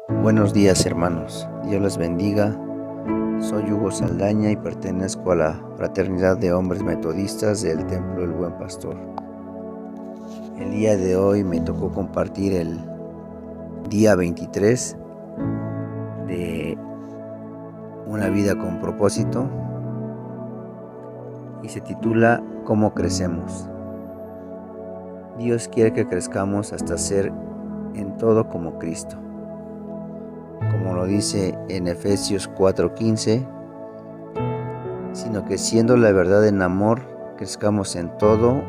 Buenos días, hermanos. Dios les bendiga. Soy Hugo Saldaña y pertenezco a la Fraternidad de Hombres Metodistas del Templo del Buen Pastor. El día de hoy me tocó compartir el día 23 de Una vida con propósito y se titula ¿Cómo crecemos? Dios quiere que crezcamos hasta ser en todo como Cristo. Como lo dice en Efesios 4:15, sino que siendo la verdad en amor, crezcamos en todo,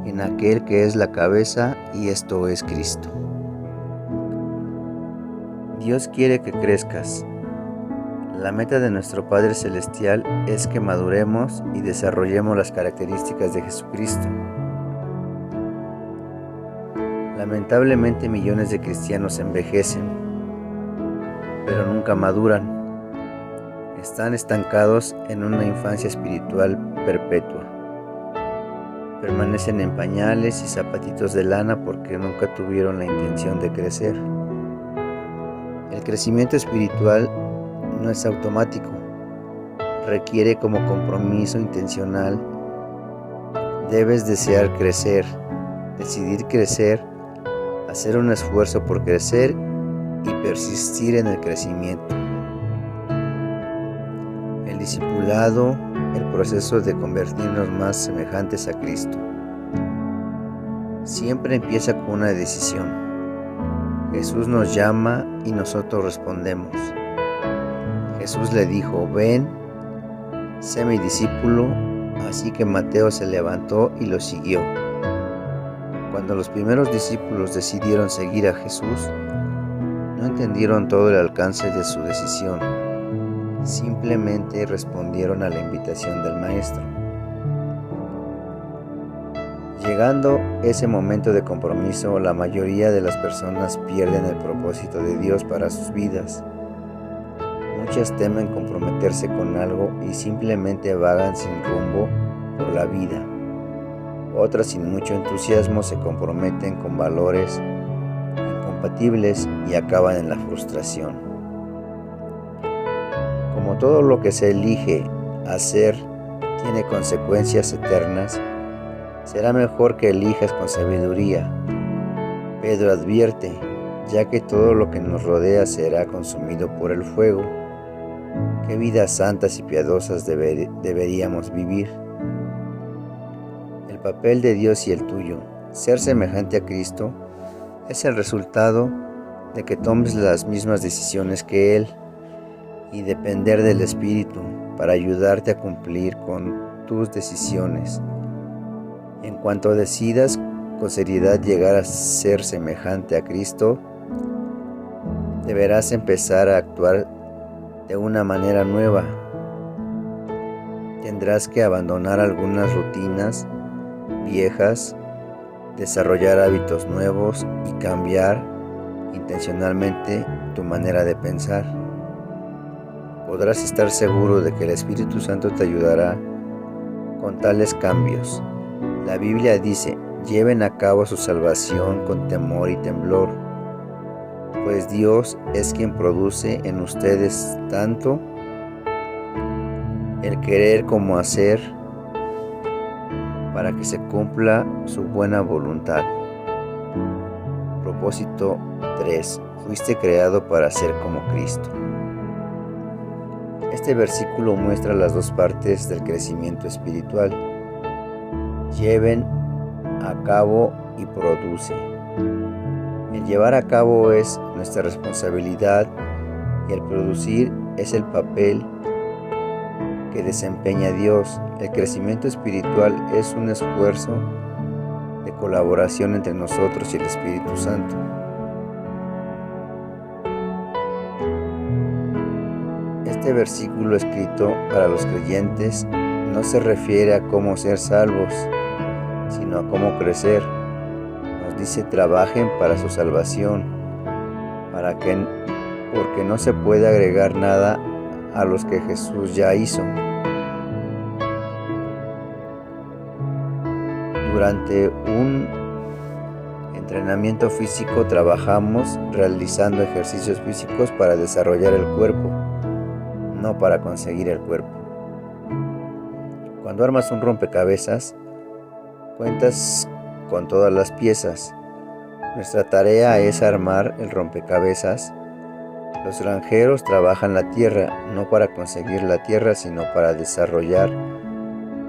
en aquel que es la cabeza, y esto es Cristo. Dios quiere que crezcas. La meta de nuestro Padre Celestial es que maduremos y desarrollemos las características de Jesucristo. Lamentablemente millones de cristianos envejecen, pero nunca maduran. Están estancados en una infancia espiritual perpetua. Permanecen en pañales y zapatitos de lana porque nunca tuvieron la intención de crecer. El crecimiento espiritual no es automático. Requiere como compromiso intencional. Debes desear crecer, decidir crecer, hacer un esfuerzo por crecer y persistir en el crecimiento. El discipulado, el proceso de convertirnos más semejantes a Cristo, siempre empieza con una decisión. Jesús nos llama y nosotros respondemos. Jesús le dijo: ven, sé mi discípulo, así que Mateo se levantó y lo siguió. Cuando los primeros discípulos decidieron seguir a Jesús, no entendieron todo el alcance de su decisión, simplemente respondieron a la invitación del Maestro. Llegando ese momento de compromiso, la mayoría de las personas pierden el propósito de Dios para sus vidas. Muchas temen comprometerse con algo y simplemente vagan sin rumbo por la vida. Otras, sin mucho entusiasmo, se comprometen con valores incompatibles y acaban en la frustración. Como todo lo que se elige hacer tiene consecuencias eternas, será mejor que elijas con sabiduría. Pedro advierte, ya que todo lo que nos rodea será consumido por el fuego. ¿Qué vidas santas y piadosas deberíamos vivir? El papel de Dios y el tuyo, ser semejante a Cristo, es el resultado de que tomes las mismas decisiones que Él y depender del Espíritu para ayudarte a cumplir con tus decisiones. En cuanto decidas con seriedad llegar a ser semejante a Cristo, deberás empezar a actuar de una manera nueva. Tendrás que abandonar algunas rutinas viejas, desarrollar hábitos nuevos y cambiar intencionalmente tu manera de pensar. Podrás estar seguro de que el Espíritu Santo te ayudará con tales cambios. La Biblia dice: lleven a cabo su salvación con temor y temblor, pues Dios es quien produce en ustedes tanto el querer como hacer para que se cumpla su buena voluntad. Propósito 3. Fuiste creado para ser como Cristo. Este versículo muestra las dos partes del crecimiento espiritual. Lleven a cabo y produce. El llevar a cabo es nuestra responsabilidad y el producir es el papel que desempeña Dios. El crecimiento espiritual es un esfuerzo de colaboración entre nosotros y el Espíritu Santo. Este versículo escrito para los creyentes no se refiere a cómo ser salvos, sino a cómo crecer. Nos dice: trabajen para su salvación, porque no se puede agregar nada a los que Jesús ya hizo. Entrenamiento físico: trabajamos realizando ejercicios físicos para desarrollar el cuerpo, no para conseguir el cuerpo. Cuando armas un rompecabezas, cuentas con todas las piezas. Nuestra tarea es armar el rompecabezas. Los granjeros trabajan la tierra, no para conseguir la tierra, sino para desarrollar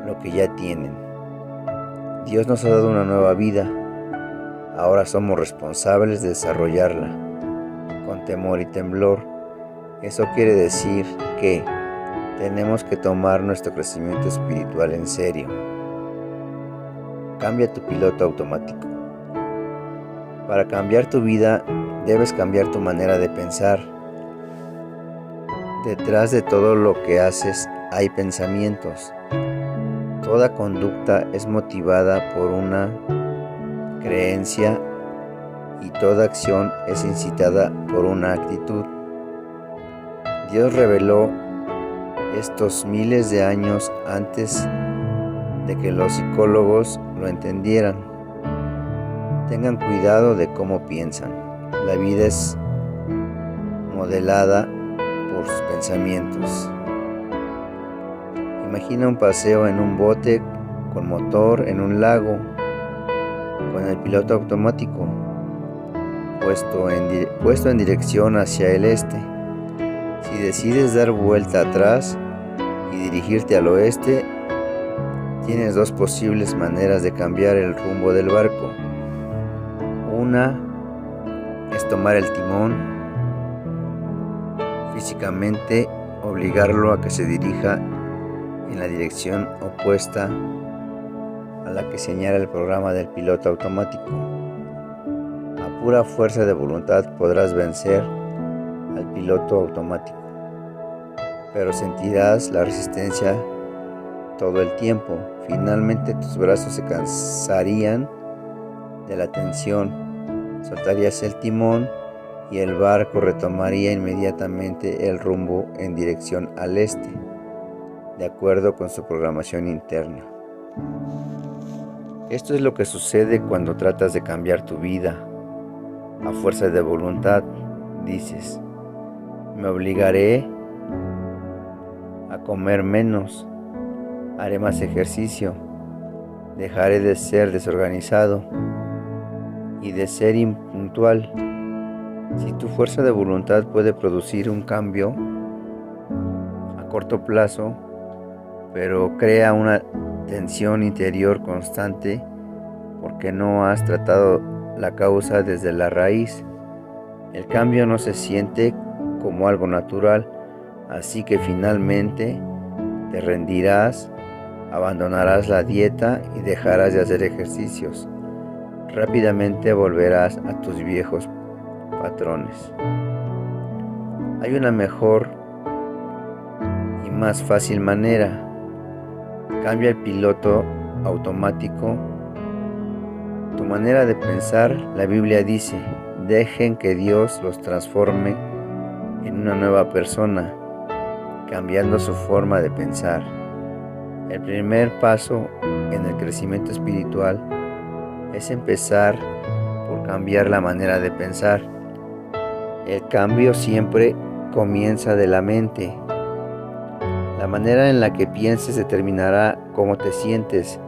lo que ya tienen. Dios nos ha dado una nueva vida. Ahora somos responsables de desarrollarla, con temor y temblor. Eso quiere decir que tenemos que tomar nuestro crecimiento espiritual en serio. Cambia tu piloto automático. Para cambiar tu vida, debes cambiar tu manera de pensar. Detrás de todo lo que haces hay pensamientos. Toda conducta es motivada por una creencia y toda acción es incitada por una actitud. Dios reveló estos miles de años antes de que los psicólogos lo entendieran. Tengan cuidado de cómo piensan. La vida es modelada por sus pensamientos. Imagina un paseo en un bote con motor en un lago, con el piloto automático puesto en dirección hacia el este. Si decides dar vuelta atrás y dirigirte al oeste, tienes dos posibles maneras de cambiar el rumbo del barco. Una es tomar el timón, físicamente obligarlo a que se dirija en la dirección opuesta a la que señala el programa del piloto automático. A pura fuerza de voluntad podrás vencer al piloto automático, pero sentirás la resistencia todo el tiempo. Finalmente tus brazos se cansarían de la tensión, soltarías el timón y el barco retomaría inmediatamente el rumbo en dirección al este, de acuerdo con su programación interna. Esto es lo que sucede cuando tratas de cambiar tu vida. A fuerza de voluntad, dices: me obligaré a comer menos, haré más ejercicio, dejaré de ser desorganizado y de ser impuntual. Si tu fuerza de voluntad puede producir un cambio a corto plazo, pero crea una tensión interior constante porque no has tratado la causa desde la raíz, el cambio no se siente como algo natural, así que finalmente te rendirás, abandonarás la dieta y dejarás de hacer ejercicios. Rápidamente volverás a tus viejos patrones. Hay una mejor y más fácil manera. Cambia el piloto automático. Tu manera de pensar, la Biblia dice: dejen que Dios los transforme en una nueva persona, cambiando su forma de pensar. El primer paso en el crecimiento espiritual es empezar por cambiar la manera de pensar. El cambio siempre comienza de la mente. La manera en la que pienses determinará cómo te sientes,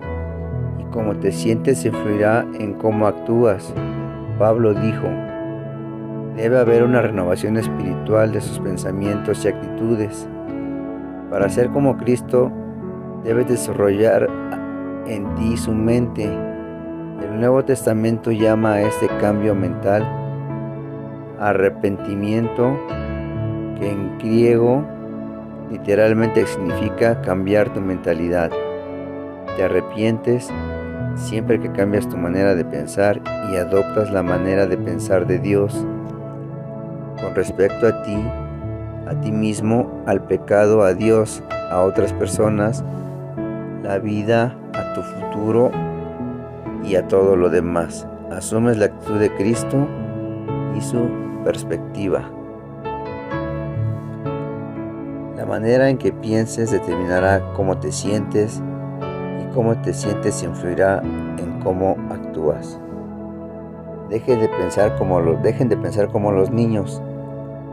y cómo te sientes influirá en cómo actúas. Pablo dijo: debe haber una renovación espiritual de sus pensamientos y actitudes. Para ser como Cristo, debes desarrollar en ti su mente. El Nuevo Testamento llama a este cambio mental arrepentimiento, que en griego literalmente significa cambiar tu mentalidad. Te arrepientes siempre que cambias tu manera de pensar y adoptas la manera de pensar de Dios con respecto a ti mismo, al pecado, a Dios, a otras personas, la vida, a tu futuro y a todo lo demás. Asumes la actitud de Cristo y su perspectiva. La manera en que pienses determinará cómo te sientes, y cómo te sientes influirá en cómo actúas. Dejen de pensar como los niños.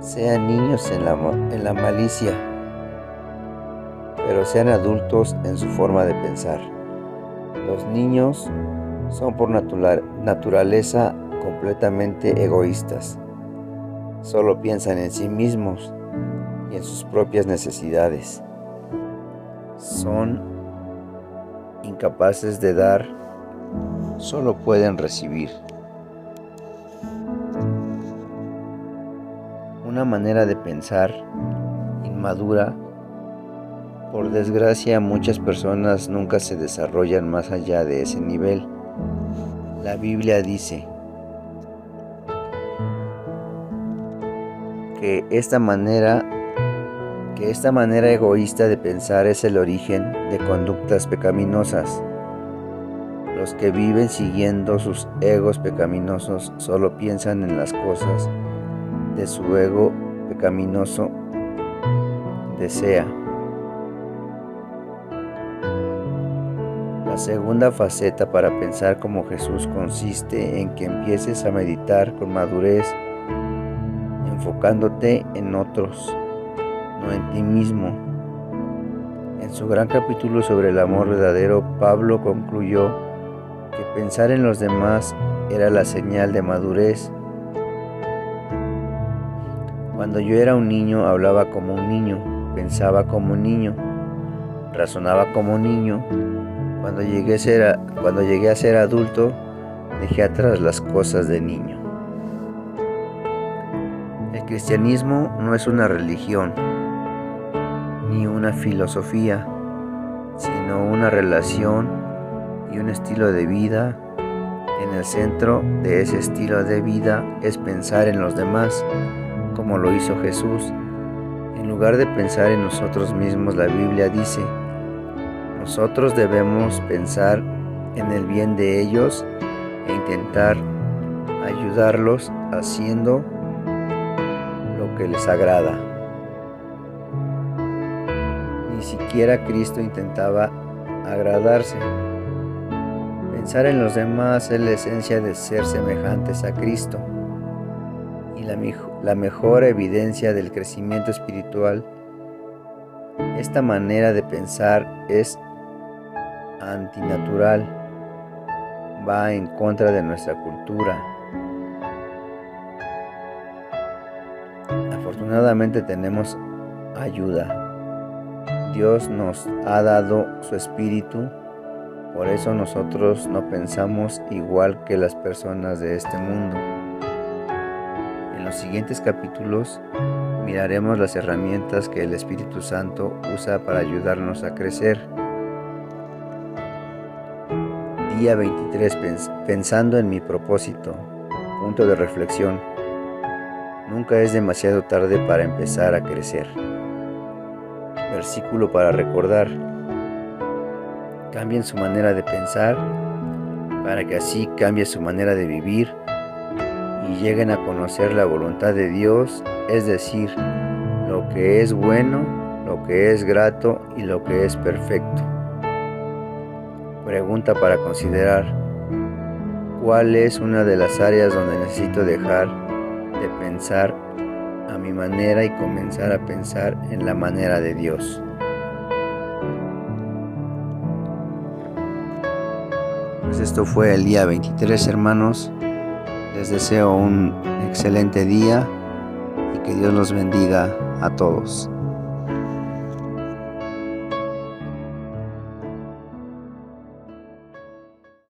Sean niños en la malicia, pero sean adultos en su forma de pensar. Los niños son por naturaleza completamente egoístas. Solo piensan en sí mismos y en sus propias necesidades. Son incapaces de dar, solo pueden recibir. Una manera de pensar inmadura. Por desgracia, muchas personas nunca se desarrollan más allá de ese nivel. La Biblia dice que esta manera egoísta de pensar es el origen de conductas pecaminosas. Los que viven siguiendo sus egos pecaminosos solo piensan en las cosas de su ego pecaminoso desea. La segunda faceta para pensar como Jesús consiste en que empieces a meditar con madurez, enfocándote en otros, no en ti mismo. En su gran capítulo sobre el amor verdadero, Pablo concluyó que pensar en los demás era la señal de madurez. Cuando yo era un niño, hablaba como un niño, pensaba como un niño, razonaba como un niño. Cuando llegué a ser adulto, dejé atrás las cosas de niño. El cristianismo no es una religión, ni una filosofía, sino una relación y un estilo de vida. En el centro de ese estilo de vida es pensar en los demás, como lo hizo Jesús. En lugar de pensar en nosotros mismos, la Biblia dice: nosotros debemos pensar en el bien de ellos e intentar ayudarlos haciendo lo que les agrada. Ni siquiera Cristo intentaba agradarse. Pensar en los demás es la esencia de ser semejantes a Cristo. Y la mejor evidencia del crecimiento espiritual. Esta manera de pensar es antinatural, va en contra de nuestra cultura. Afortunadamente tenemos ayuda. Dios nos ha dado su espíritu, por eso nosotros no pensamos igual que las personas de este mundo. En los siguientes capítulos miraremos las herramientas que el Espíritu Santo usa para ayudarnos a crecer. Día 23. Pensando en mi propósito. Punto de reflexión. Nunca es demasiado tarde para empezar a crecer. Versículo para recordar. Cambien su manera de pensar para que así cambie su manera de vivir y lleguen a conocer la voluntad de Dios, es decir, lo que es bueno, lo que es grato y lo que es perfecto. Pregunta para considerar: ¿cuál es una de las áreas donde necesito dejar de pensar a mi manera y comenzar a pensar en la manera de Dios? Pues esto fue el día 23, hermanos. Les deseo un excelente día y que Dios los bendiga a todos.